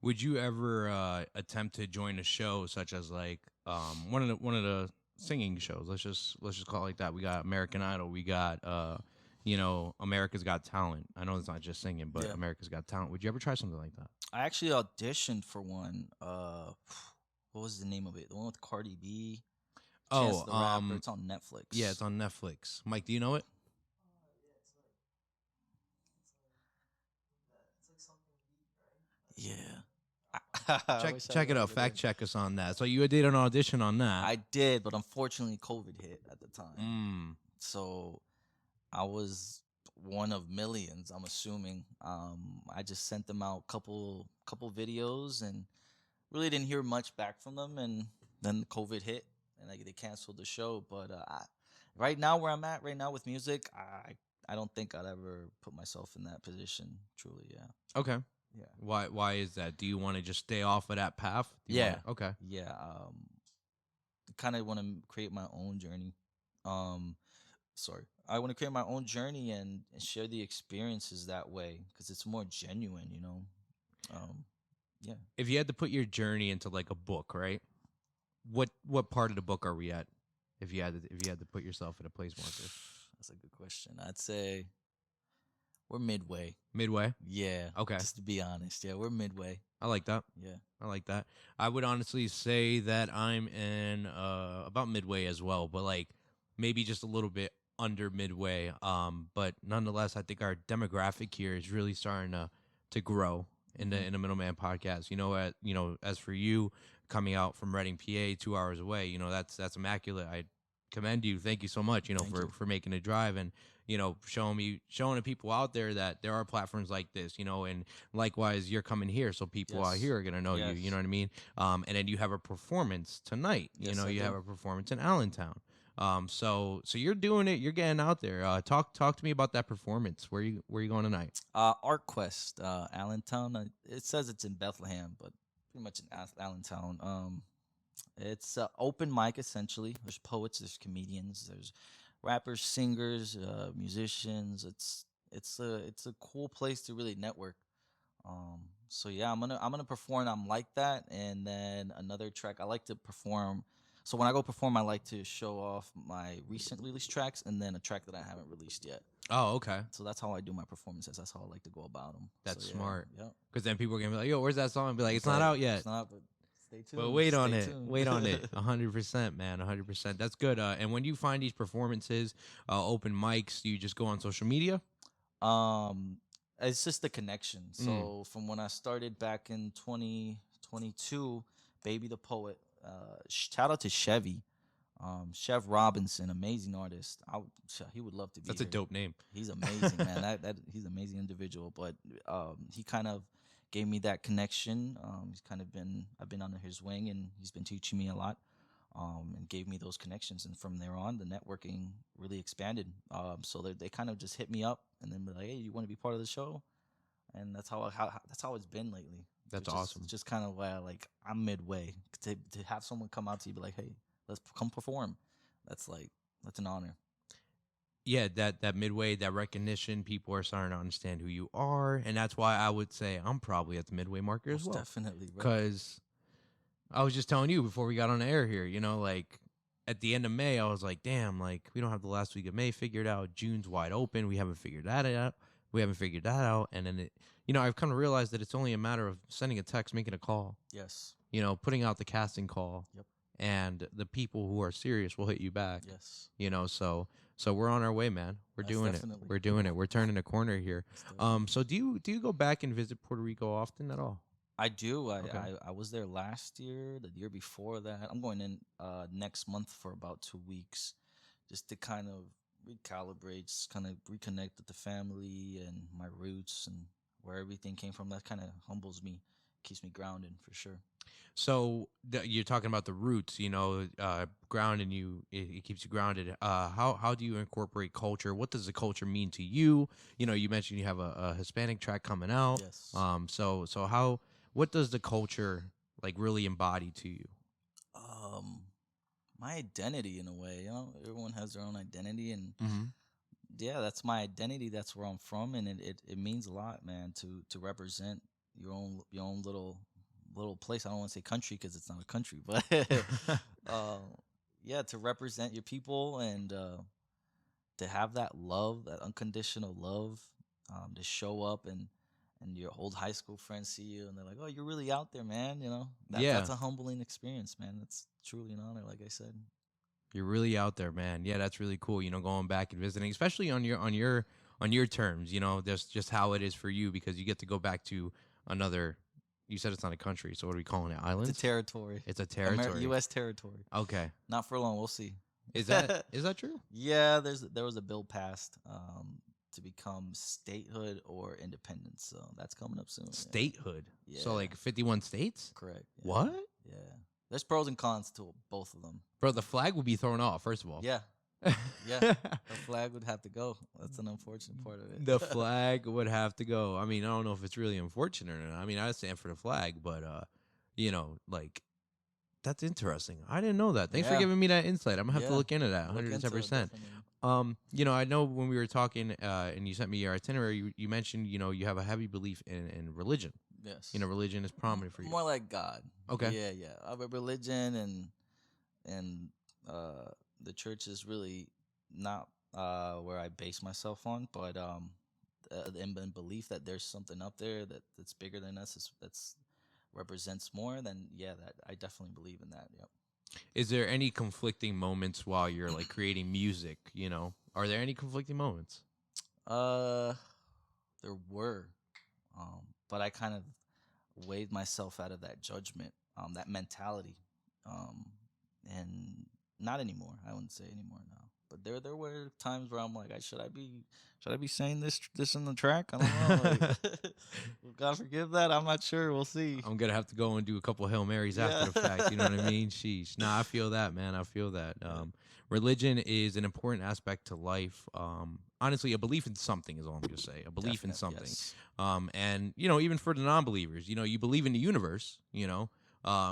Would you ever attempt to join a show such as like one of the singing shows? Let's just call it like that. We got American Idol. We got America's Got Talent. I know it's not just singing, but Yeah. America's Got Talent. Would you ever try something like that? I actually auditioned for one. What was the name of it? The one with Cardi B, Chance the Rapper. It's on Netflix. Yeah, it's on Netflix. Mike, do you know it? Yeah. I Check wish I check it out. remembered Fact check us on that. So you did an audition on that. I did, but unfortunately, COVID hit at the time. Mm. So I was one of millions. I'm assuming. I just sent them out couple videos and really didn't hear much back from them. And then COVID hit, and they canceled the show. But right now, where I'm at right now with music, I don't think I'd ever put myself in that position. Truly, yeah. Okay. Yeah. Why is that? Do you want to just stay off of that path? Do you Yeah. Okay. Yeah. Kind of want to create my own journey. Um, sorry, I want to create my own journey and share the experiences that way because it's more genuine, you know. Yeah. If you had to put your journey into like a book, right? What part of the book are we at? If you had to put yourself in a place marker. That's a good question. I'd say we're midway. Midway. Yeah. Okay. Just to be honest, yeah, we're midway. I like that. Yeah. I like that. I would honestly say that I'm in about midway as well, but like maybe just a little bit under midway. But nonetheless, I think our demographic here is really starting to grow in the Middleman podcast. As for you coming out from Reading, PA, 2 hours away, that's immaculate. I commend you. Thank you so much. Thank For you. for making a drive and showing the people out there that there are platforms like this. And likewise, you're coming here, so people out Yes. here are gonna know you. Yes. You know what I mean? And then you have a performance tonight. Yes, I You do. have a performance in Allentown. So you're doing it. You're getting out there. Talk to me about that performance. Where you going tonight? Art Quest, Allentown. It says it's in Bethlehem, but pretty much in Allentown. It's open mic essentially. There's poets, there's comedians, there's rappers, singers, musicians. It's a cool place to really network. So yeah, I'm gonna perform. I'm like that, and then another track I like to perform. So when I go perform, I like to show off my recent released tracks and then a track that I haven't released yet. Oh, okay. So that's how I do my performances. That's how I like to go about them. That's so, smart. Yeah. Because then people are gonna be like, "Yo, where's that song?" And be like, "It's not out yet." It's not, but stay tuned. But wait on Stay it. tuned. Wait on it. 100%, man. 100%. That's good. And when you find these performances, open mics, do you just go on social media? It's just the connection. Mm. So from when I started back in 2022, Baby the Poet, shout out to Chevy, Chef Robinson, amazing artist. He would love to be. That's a here. dope name. He's amazing, man. That he's an amazing individual. But he kind of gave me that connection. I've been under his wing, and he's been teaching me a lot. And gave me those connections, and from there on, the networking really expanded. So they kind of just hit me up, and then be like, "Hey, you want to be part of the show?" And that's how it's been lately. That's Which is awesome. Just kind of why I'm midway to have someone come out to you, be like, "Hey, let's come perform." That's an honor. Yeah, that midway, that recognition, people are starting to understand who you are, and that's why I would say I'm probably at the midway marker as Most well. definitely, bro. Because I was just telling you before we got on the air here, like at the end of May, I was like, damn, like we don't have the last week of May figured out. June's wide open. We haven't figured that out. And then I've kind of realized that it's only a matter of sending a text, making a call, Yes. putting out the casting call. Yep. And the people who are serious will hit you back. Yes. So we're on our way, man. We're That's doing definitely- it. We're doing it. We're turning a corner here. Most definitely. So do you go back and visit Puerto Rico often at all? I do. Okay. I was there last year, the year before that. I'm going in next month for about 2 weeks, just to kind of recalibrate, just kind of reconnect with the family and my roots and where everything came from. That kind of humbles me, keeps me grounded for sure. So you're talking about the roots, grounding you. It keeps you grounded. How do you incorporate culture? What does the culture mean to you? You mentioned you have a Hispanic track coming out. Yes. What does the culture like really embody to you? My identity in a way. Everyone has their own identity, and Mm-hmm. yeah, that's my identity. That's where I'm from, and it means a lot, man, to represent your own little place. I don't want to say country because it's not a country, but yeah, to represent your people and to have that love, that unconditional love, to show up and your old high school friends see you and they're like, "Oh, you're really out there, man." Yeah. That's a humbling experience, man. That's truly an honor, like I said. You're really out there, man. Yeah, that's really cool. Going back and visiting, especially on your terms. That's just how it is for you because you get to go back to another. You said it's not a country, so what are we calling it? Islands? It's a territory. It's a territory. U.S. territory. Okay. Not for long. We'll see. Is that true? Yeah, there was a bill passed to become statehood or independence, so that's coming up soon. Yeah. Statehood. Yeah. So like 51 states? Correct. Yeah. What? Yeah. There's pros and cons to both of them. Bro, the flag would be thrown off, first of all. Yeah. Yeah. The flag would have to go. That's an unfortunate part of it. The flag would have to go. I mean, I don't know if it's really unfortunate or not. I mean, I stand for the flag, but like that's interesting. I didn't know that. Thanks for Yeah. giving me that insight. I'm gonna have to Yeah. look into that Look into it, 110%. definitely. I know when we were talking and you sent me your itinerary, you mentioned, you have a heavy belief in religion. Yes. Religion is prominent for you. More like God. Okay. Yeah, yeah. Our religion and the church is really not where I base myself on, but in belief that there's something up there that's bigger than us, that's represents more. Then yeah, that I definitely believe in that. Yep. Is there any conflicting moments while you're like creating music? Are there any conflicting moments? There were, but I kind of weighed myself out of that judgment, that mentality, and not anymore. I wouldn't say anymore now. But there were times where I'm like, should I be saying this in the track? I don't know. Like, God forgive that. I'm not sure. We'll see. I'm gonna have to go and do a couple of Hail Marys after the fact. You know what I mean? Sheesh. Nah, I feel that, man. I feel that. Religion is an important aspect to life. Honestly, a belief in something is all I'm gonna say. A belief in something. Yes. And even for the non-believers, you believe in the universe.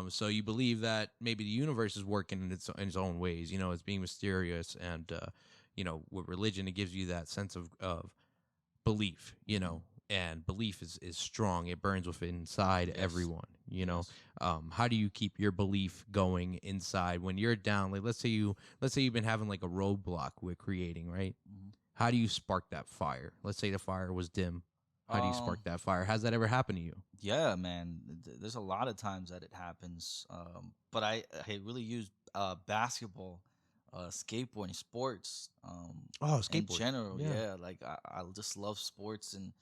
So you believe that maybe the universe is working in its own ways. It's being mysterious, and with religion, it gives you that sense of belief. And belief is strong. It burns within inside everyone. How do you keep your belief going inside when you're down? Like let's say you've been having like a roadblock with creating, right? Mm-hmm. How do you spark that fire? Let's say the fire was dim. How do you spark that fire? Has that ever happened to you? Yeah, man. There's a lot of times that it happens. But I really use basketball, skateboarding, sports. Skateboarding. In general, Yeah. yeah. Like I just love sports, and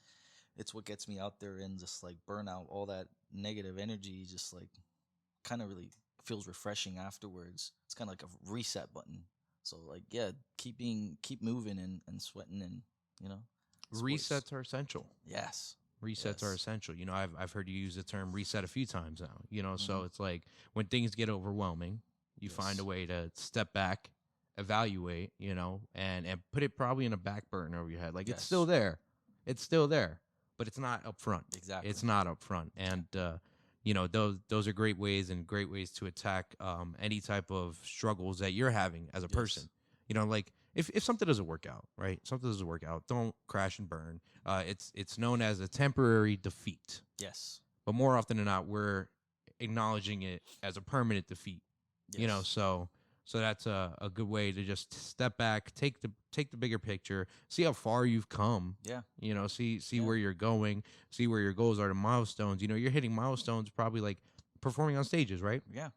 it's what gets me out there and just like burn out all that negative energy. Just like kind of really feels refreshing afterwards. It's kind of like a reset button. So like yeah, keep moving and sweating and sports. Resets are essential. Yes. Resets are essential. I've heard you use the term reset a few times now. So Mm-hmm. it's like when things get overwhelming, you find a way to step back, evaluate, and put it probably in a back burner over your head. Like it's Yes. still there. It's still there, but it's not up front. Exactly. It's not up front. And those are great ways to attack any type of struggles that you're having as a person. Like if something doesn't work out, right? Something doesn't work out, don't crash and burn. It's known as a temporary defeat. Yes. But more often than not, we're acknowledging it as a permanent defeat. Yes. So that's a good way to just step back, take the bigger picture, see how far you've come. Yeah. See where you're going, see where your goals are, the milestones. You're hitting milestones probably like performing on stages, right? Yeah.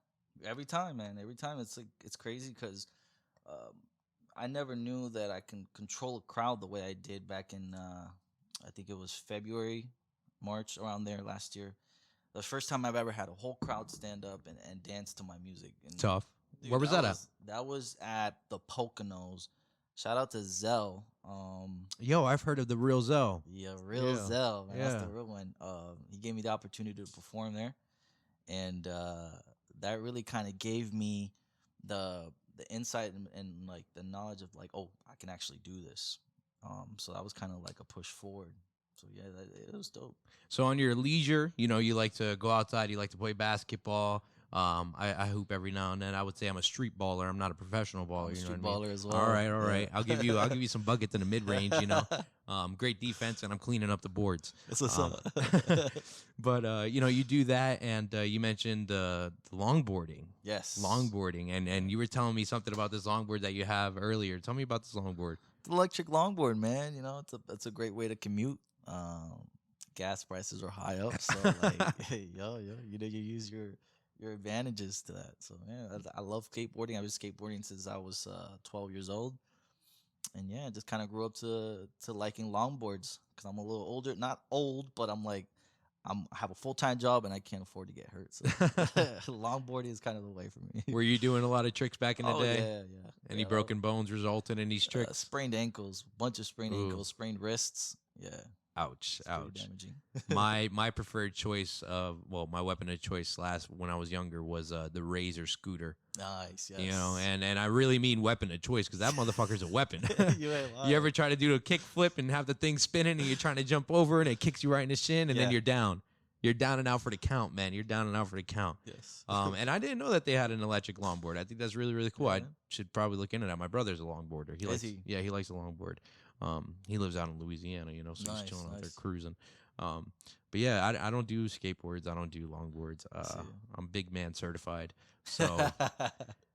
Every time, man. Every time it's like it's crazy because I never knew that I can control a crowd the way I did back in I think it was February, March, around there last year. The first time I've ever had a whole crowd stand up and dance to my music. And Tough. dude, Where was that at? That was at the Poconos Shout out to Zell. Yo, I've heard of the Real Zell. Yeah, real Yeah. Zell, man. Yeah. That's the real one. He gave me the opportunity to perform there, and that really kind of gave me the insight and like the knowledge of like, oh, I can actually do this. So that was kind of like a push forward. So yeah, it was dope. So on your leisure, you know, you like to go outside, you like to play basketball. I hoop every now and then. I would say I'm a street baller. I'm not a professional baller. I'm a You know street what I mean? baller as well. All right, all Yeah. right. I'll give you some buckets in the mid range. You know, great defense, and I'm cleaning up the boards. That's what's up. But you know, you do that, and you mentioned the longboarding. Yes. Longboarding, and you were telling me something about this longboard that you have earlier. Tell me about this longboard. The electric longboard, man. You know, it's a great way to commute. Gas prices are high up, so like, hey, yo, you know, you use your advantages to that. So yeah, I love skateboarding. I was skateboarding since I was 12 years old, and yeah, just kind of grew up to liking longboards because I'm a little older. Not old, but I have a full-time job and I can't afford to get hurt. So longboarding is kind of the way for me. Were you doing a lot of tricks back in the day? Yeah. Any Yeah, broken bones resulting in these tricks? sprained ankles, bunch of sprained Ooh. ankles, sprained wrists. Yeah, Ouch, it's pretty ouch. damaging. My preferred choice of my weapon of choice when I was younger was the Razor scooter. Nice, yes. You know, and I really mean weapon of choice because that motherfucker's a weapon. You ain't lying. You ever try to do a kick flip and have the thing spinning and you're trying to jump over and it kicks you right in the shin and then Yeah. you're down. You're down and out for the count, man. You're down and out for the count. Yes. And I didn't know that they had an electric longboard. I think that's really, really cool. Yeah. I should probably look into that. My brother's a longboarder. Is he? Yeah, he likes a longboard. He lives out in Louisiana, you know, so Nice, he's chilling out there nice. cruising. But yeah, I don't do skateboards. I don't do longboards. see. I'm big man certified.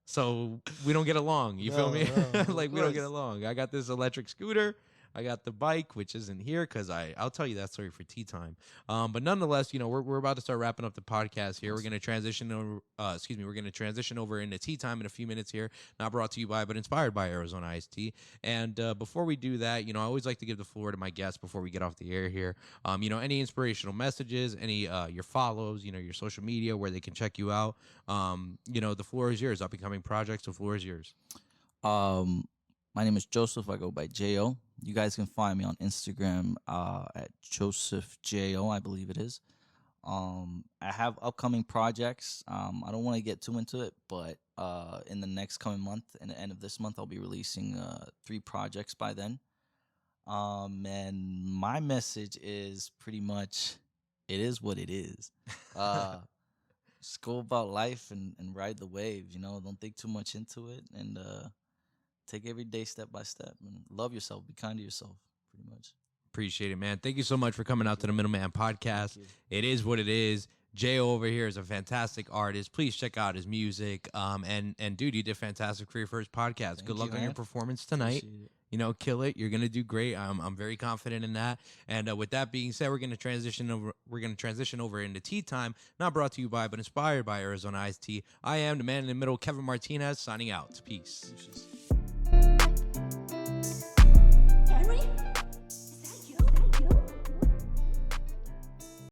So we don't get along. You feel No, me? no, of Like we don't get course. along. I got this electric scooter. I got the bike, which isn't here because I'll tell you that story for tea time. But nonetheless, you know, we're about to start wrapping up the podcast here. We're going to transition over. We're going to transition over into tea time in a few minutes here. Not brought to you by, but inspired by Arizona Iced Tea. And before we do that, you know, I always like to give the floor to my guests before we get off the air here. You know, any inspirational messages, any your follows, you know, your social media where they can check you out. You know, the floor is yours. Up and coming projects, the floor is yours. My name is Joseph. I go by Jaeo. You guys can find me on Instagram at Joseph Jaeo, I believe it is. I have upcoming projects. I don't want to get too into it, but in the next coming month, in the end of this month, I'll be releasing 3 projects by then. And my message is pretty much, it is what it is. Just go about life and ride the wave. You know, don't think too much into it, and take every day step by step and love yourself. Be kind to yourself, pretty much. Appreciate it, man. Thank you so much for coming out to the Middleman Podcast. It is what it is. Jaeo over here is a fantastic artist. Please check out his music. And dude, you did fantastic for your first podcast. Thank Good luck you, on your man. performance tonight. Appreciate it. You know, kill it. You're gonna do great. I'm very confident in that. And with that being said, we're gonna transition over. We're gonna transition over into tea time. Not brought to you by, but inspired by Arizona Iced Tea. I am the man in the middle, Kevin Martinez, signing out. Peace. Deuces.